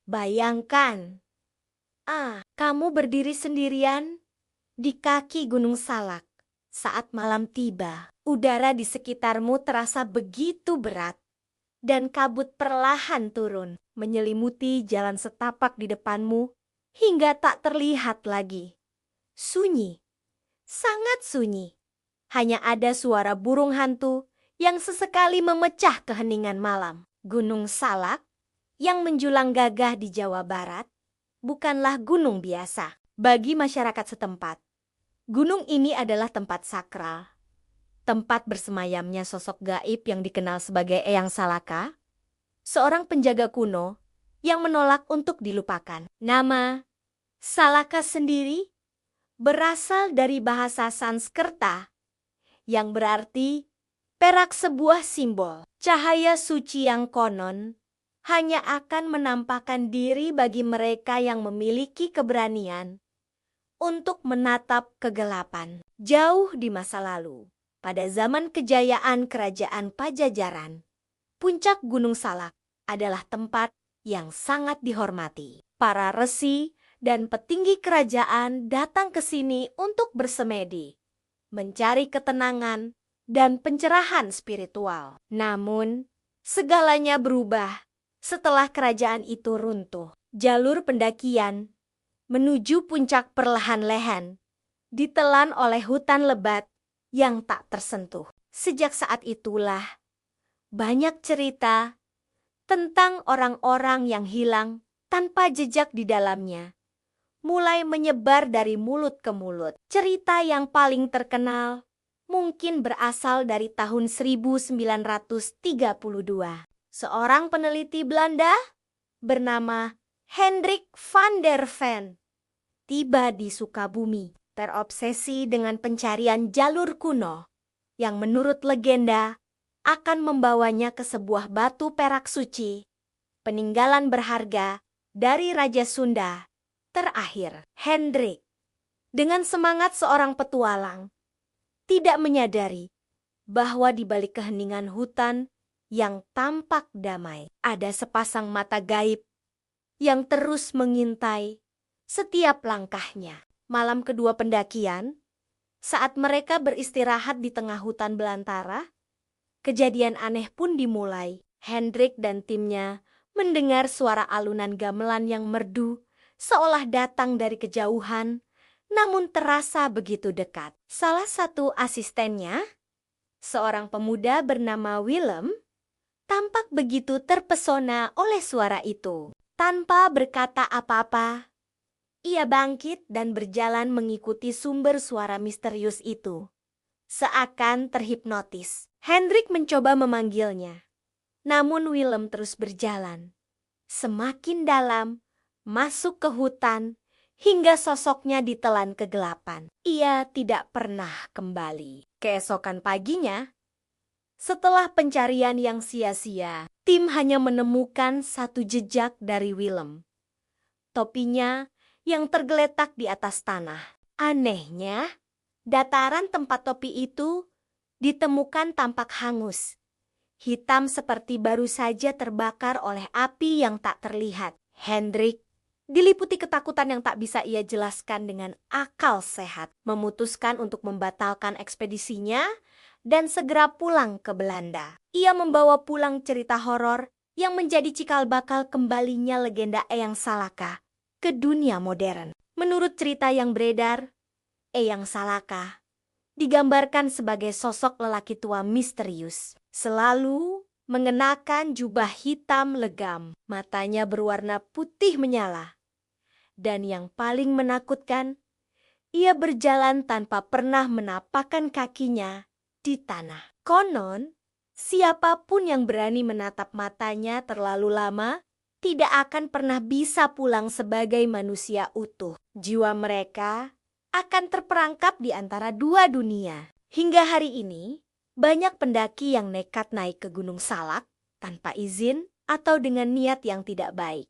Bayangkan, kamu berdiri sendirian di kaki Gunung Salak. Saat malam tiba, udara di sekitarmu terasa begitu berat, dan kabut perlahan turun, menyelimuti jalan setapak di depanmu hingga tak terlihat lagi. Sunyi, sangat sunyi. Hanya ada suara burung hantu yang sesekali memecah keheningan malam. Gunung Salak yang menjulang gagah di Jawa Barat bukanlah gunung biasa. Bagi masyarakat setempat, gunung ini adalah tempat sakral, tempat bersemayamnya sosok gaib yang dikenal sebagai Eyang Salaka, seorang penjaga kuno yang menolak untuk dilupakan. Nama Salaka sendiri berasal dari bahasa Sanskerta yang berarti perak, sebuah simbol cahaya suci yang konon hanya akan menampakkan diri bagi mereka yang memiliki keberanian untuk menatap kegelapan. Jauh di masa lalu, pada zaman kejayaan Kerajaan Pajajaran, puncak Gunung Salak adalah tempat yang sangat dihormati. Para resi dan petinggi kerajaan datang ke sini untuk bersemedi, mencari ketenangan dan pencerahan spiritual. Namun, segalanya berubah setelah kerajaan itu runtuh. Jalur pendakian menuju puncak perlahan-lahan ditelan oleh hutan lebat yang tak tersentuh. Sejak saat itulah, banyak cerita tentang orang-orang yang hilang tanpa jejak di dalamnya mulai menyebar dari mulut ke mulut. Cerita yang paling terkenal mungkin berasal dari tahun 1932. Seorang peneliti Belanda bernama Hendrik van der Ven tiba di Sukabumi, terobsesi dengan pencarian jalur kuno yang menurut legenda akan membawanya ke sebuah batu perak suci, peninggalan berharga dari Raja Sunda terakhir. Hendrik, dengan semangat seorang petualang, tidak menyadari bahwa di balik keheningan hutan yang tampak damai, ada sepasang mata gaib yang terus mengintai setiap langkahnya. Malam kedua pendakian, saat mereka beristirahat di tengah hutan belantara, kejadian aneh pun dimulai. Hendrik dan timnya mendengar suara alunan gamelan yang merdu, seolah datang dari kejauhan, namun terasa begitu dekat. Salah satu asistennya, seorang pemuda bernama Willem, tampak begitu terpesona oleh suara itu. Tanpa berkata apa-apa, ia bangkit dan berjalan mengikuti sumber suara misterius itu. Seakan terhipnotis, Hendrik mencoba memanggilnya. Namun Willem terus berjalan, semakin dalam, masuk ke hutan, hingga sosoknya ditelan kegelapan. Ia tidak pernah kembali. Keesokan paginya, setelah pencarian yang sia-sia, tim hanya menemukan satu jejak dari Willem. Topinya yang tergeletak di atas tanah. Anehnya, dataran tempat topi itu ditemukan tampak hangus, hitam seperti baru saja terbakar oleh api yang tak terlihat. Hendrik, diliputi ketakutan yang tak bisa ia jelaskan dengan akal sehat, memutuskan untuk membatalkan ekspedisinya dan segera pulang ke Belanda. Ia membawa pulang cerita horor yang menjadi cikal bakal kembalinya legenda Eyang Salaka ke dunia modern. Menurut cerita yang beredar, Eyang Salaka digambarkan sebagai sosok lelaki tua misterius, selalu mengenakan jubah hitam legam, matanya berwarna putih menyala, dan yang paling menakutkan, ia berjalan tanpa pernah menapakkan kakinya di tanah. Konon, siapapun yang berani menatap matanya terlalu lama tidak akan pernah bisa pulang sebagai manusia utuh. Jiwa mereka akan terperangkap di antara dua dunia. Hingga hari ini, banyak pendaki yang nekat naik ke Gunung Salak tanpa izin atau dengan niat yang tidak baik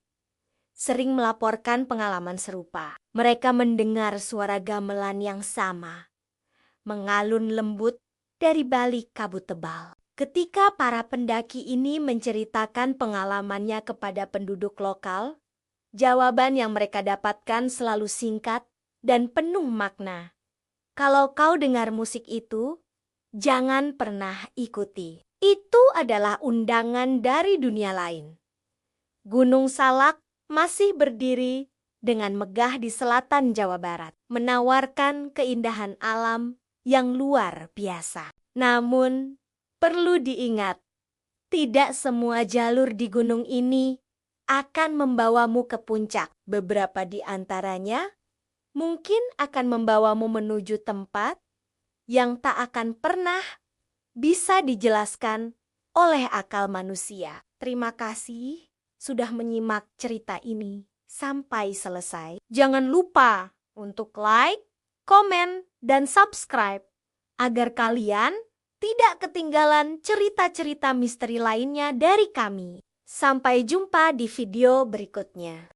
sering melaporkan pengalaman serupa. Mereka mendengar suara gamelan yang sama, mengalun lembut dari balik kabut tebal. Ketika para pendaki ini menceritakan pengalamannya kepada penduduk lokal, Jawaban yang mereka dapatkan selalu singkat dan penuh makna. Kalau kau dengar musik itu, jangan pernah ikuti. Itu adalah undangan dari dunia lain. Gunung Salak masih berdiri dengan megah di selatan Jawa Barat, menawarkan keindahan alam yang luar biasa. Namun, perlu diingat, tidak semua jalur di gunung ini akan membawamu ke puncak. Beberapa di antaranya mungkin akan membawamu menuju tempat yang tak akan pernah bisa dijelaskan oleh akal manusia. Terima kasih sudah menyimak cerita ini sampai selesai. Jangan lupa untuk like, komen, dan subscribe agar kalian tidak ketinggalan cerita-cerita misteri lainnya dari kami. Sampai jumpa di video berikutnya.